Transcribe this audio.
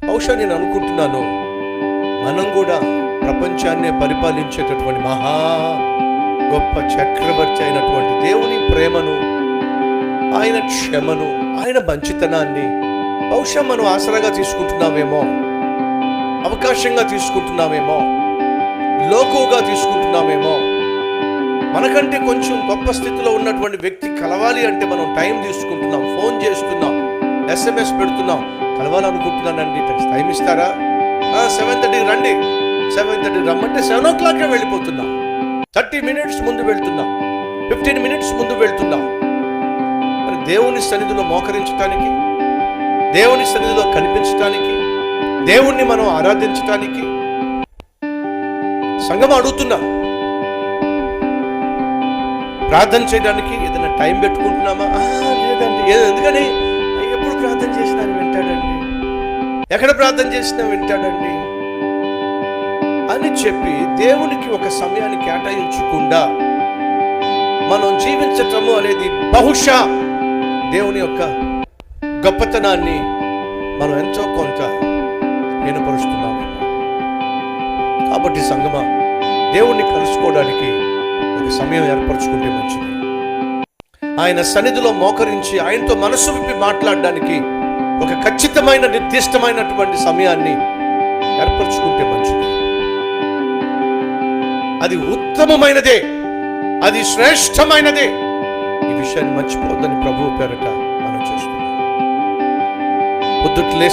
బహుశా నేను అనుకుంటున్నాను, మనం కూడా ప్రపంచాన్నే పరిపాలించేటటువంటి మహా గొప్ప చక్రవర్తి అయినటువంటి దేవుని ప్రేమను, ఆయన క్షమను, ఆయన మంచితనాన్ని బహుశా మనం ఆసరాగా తీసుకుంటున్నామేమో, అవకాశంగా తీసుకుంటున్నామేమో, లోకుగా తీసుకుంటున్నామేమో. మనకంటే కొంచెం గొప్ప స్థితిలో ఉన్నటువంటి వ్యక్తి కలవాలి అంటే మనం టైం తీసుకుంటున్నాం, ఫోన్ చేస్తున్నాం, SMS పెడుతున్నాం. కలవాలనుకుంటున్నానండి, టైం ఇస్తారా? 7:30 రండి. 7:30 రమ్మంటే 7 o'clock వెళ్ళిపోతున్నాం. 30 minutes ముందు వెళ్తున్నాం, 15 minutes ముందు వెళ్తున్నాం. మరి దేవుని సన్నిధిలో మోకరించటానికి, దేవుని సన్నిధిలో కనిపించటానికి, దేవుణ్ణి మనం ఆరాధించటానికి సంఘం అడుగుతున్నా. ప్రార్థన చేయడానికి ఏదైనా టైం పెట్టుకుంటున్నామా? లేదండి. ఎందుకని? ఎప్పుడు ప్రార్థన చేసినా వింటాడండి, ఎక్కడ ప్రార్థన చేసినా వింటాడండి అని చెప్పి దేవునికి ఒక సమయాన్ని కేటాయించకుండా మనం జీవించటము అనేది బహుశా దేవుని యొక్క గొప్పతనాన్ని మనం ఎంతో కొంత హీనపరుస్తున్నాము. కాబట్టి సంగమా, దేవుణ్ణి కలుసుకోవడానికి ఒక సమయం ఏర్పరచుకుంటే మంచిది. ఆయన సన్నిధిలో మోకరించి ఆయనతో మనసు విప్పి మాట్లాడడానికి ఒక ఖచ్చితమైన నిర్దిష్టమైనటువంటి సమయాన్ని ఏర్పరచుకుంటే మంచిది. అది ఉత్తమమైనదే, అది శ్రేష్టమైనదే. ఈ విషయాన్ని మర్చిపోద్దని ప్రభువు పేరట మనం చేస్తున్నాం. పొద్దుట్లే